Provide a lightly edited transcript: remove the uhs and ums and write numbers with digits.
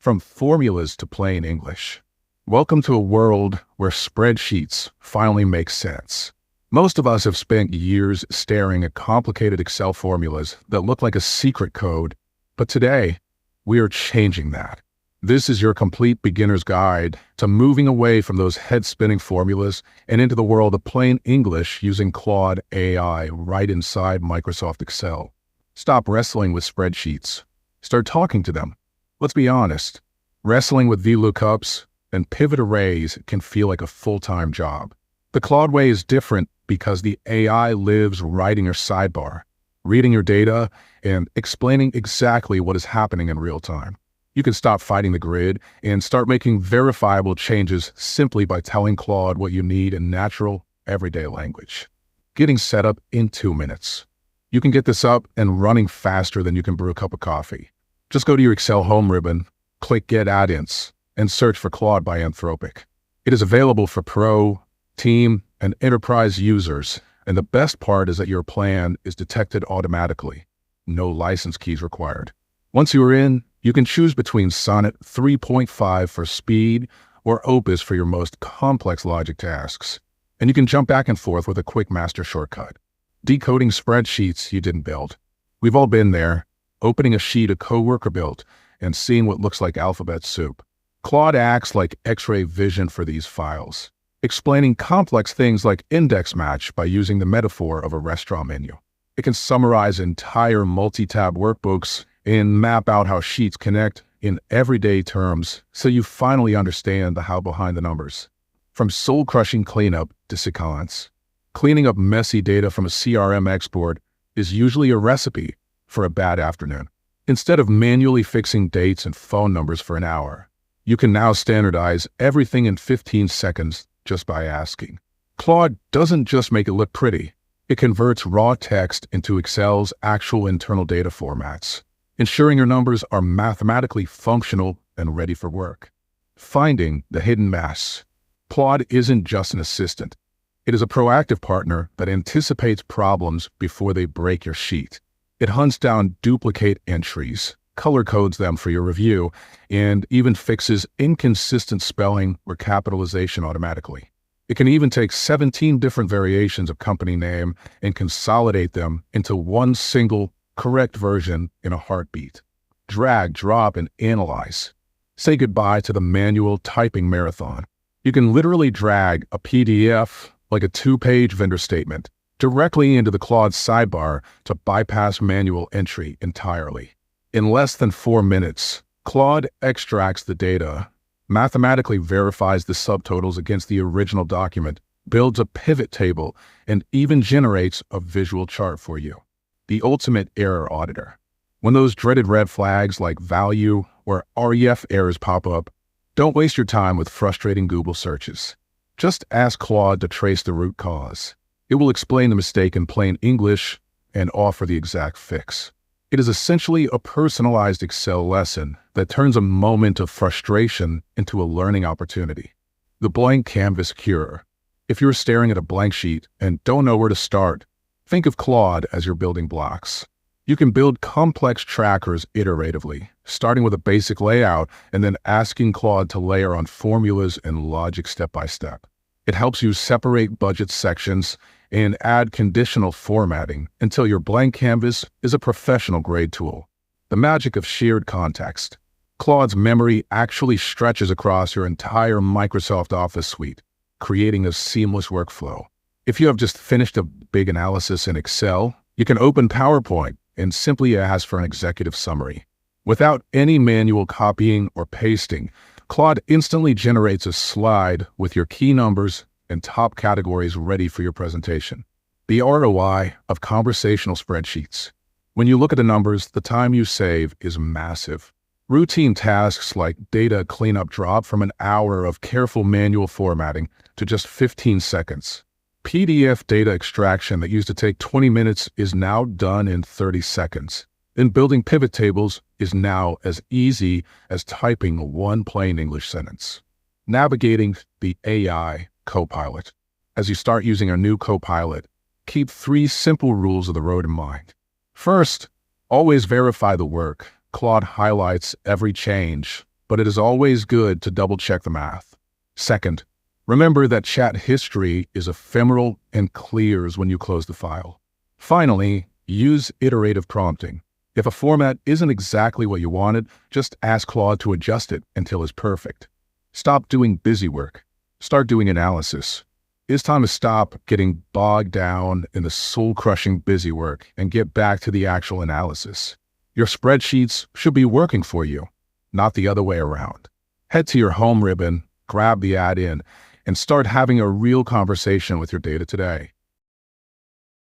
from formulas to plain English. Welcome to a world where spreadsheets finally make sense. Most of us have spent years staring at complicated Excel formulas that look like a secret code, but today, we are changing that. This is your complete beginner's guide to moving away from those head-spinning formulas and into the world of plain English using Claude AI right inside Microsoft Excel. Stop wrestling with spreadsheets. Start talking to them. Let's be honest, wrestling with VLOOKUPs and pivot arrays can feel like a full-time job. The Claude way is different because the AI lives right in your sidebar, reading your data and explaining exactly what is happening in real time. You can stop fighting the grid and start making verifiable changes simply by telling Claude what you need in natural, everyday language. Getting set up in 2 minutes. You can get this up and running faster than you can brew a cup of coffee. Just go to your Excel home ribbon, click Get Add-ins, and search for Claude by Anthropic. It is available for Pro, Team, and Enterprise users, and the best part is that your plan is detected automatically. No license keys required. Once you are in, you can choose between Sonnet 3.5 for speed or Opus for your most complex logic tasks. And you can jump back and forth with a quick master shortcut. Decoding spreadsheets you didn't build. We've all been there, opening a sheet a coworker built and seeing what looks like alphabet soup. Claude acts like X-ray vision for these files, explaining complex things like index match by using the metaphor of a restaurant menu. It can summarize entire multi-tab workbooks and map out how sheets connect in everyday terms so you finally understand the how behind the numbers. From soul-crushing cleanup to sequence, cleaning up messy data from a CRM export is usually a recipe for a bad afternoon. Instead of manually fixing dates and phone numbers for an hour, you can now standardize everything in 15 seconds just by asking. Claude doesn't just make it look pretty, it converts raw text into Excel's actual internal data formats, ensuring your numbers are mathematically functional and ready for work. Finding the hidden mess. Claude isn't just an assistant. It is a proactive partner that anticipates problems before they break your sheet. It hunts down duplicate entries, color codes them for your review, and even fixes inconsistent spelling or capitalization automatically. It can even take 17 different variations of company name and consolidate them into one single correct version in a heartbeat. Drag, drop, and analyze. Say goodbye to the manual typing marathon. You can literally drag a PDF, like a 2-page vendor statement, directly into the Claude sidebar to bypass manual entry entirely. In less than 4 minutes, Claude extracts the data, mathematically verifies the subtotals against the original document, builds a pivot table, and even generates a visual chart for you. The ultimate error auditor. When those dreaded red flags like value or REF errors pop up, don't waste your time with frustrating Google searches. Just ask Claude to trace the root cause. It will explain the mistake in plain English and offer the exact fix. It is essentially a personalized Excel lesson that turns a moment of frustration into a learning opportunity. The blank canvas cure. If you're staring at a blank sheet and don't know where to start, think of Claude as your building blocks. You can build complex trackers iteratively, starting with a basic layout and then asking Claude to layer on formulas and logic step by step. It helps you separate budget sections and add conditional formatting until your blank canvas is a professional-grade tool. The magic of shared context. Claude's memory actually stretches across your entire Microsoft Office suite, creating a seamless workflow. If you have just finished a big analysis in Excel, you can open PowerPoint and simply ask for an executive summary. Without any manual copying or pasting, Claude instantly generates a slide with your key numbers and top categories ready for your presentation. The ROI of conversational spreadsheets. When you look at the numbers, the time you save is massive. Routine tasks like data cleanup drop from an hour of careful manual formatting to just 15 seconds. PDF data extraction that used to take 20 minutes is now done in 30 seconds. And building pivot tables is now as easy as typing one plain English sentence. Navigating the AI Copilot. As you start using a new Copilot, keep 3 simple rules of the road in mind. First, always verify the work. Claude highlights every change, but it is always good to double-check the math. Second, remember that chat history is ephemeral and clears when you close the file. Finally, use iterative prompting. If a format isn't exactly what you wanted, just ask Claude to adjust it until it's perfect. Stop doing busy work. Start doing analysis. It's time to stop getting bogged down in the soul-crushing busy work and get back to the actual analysis. Your spreadsheets should be working for you, not the other way around. Head to your home ribbon, grab the add-in, and start having a real conversation with your data today.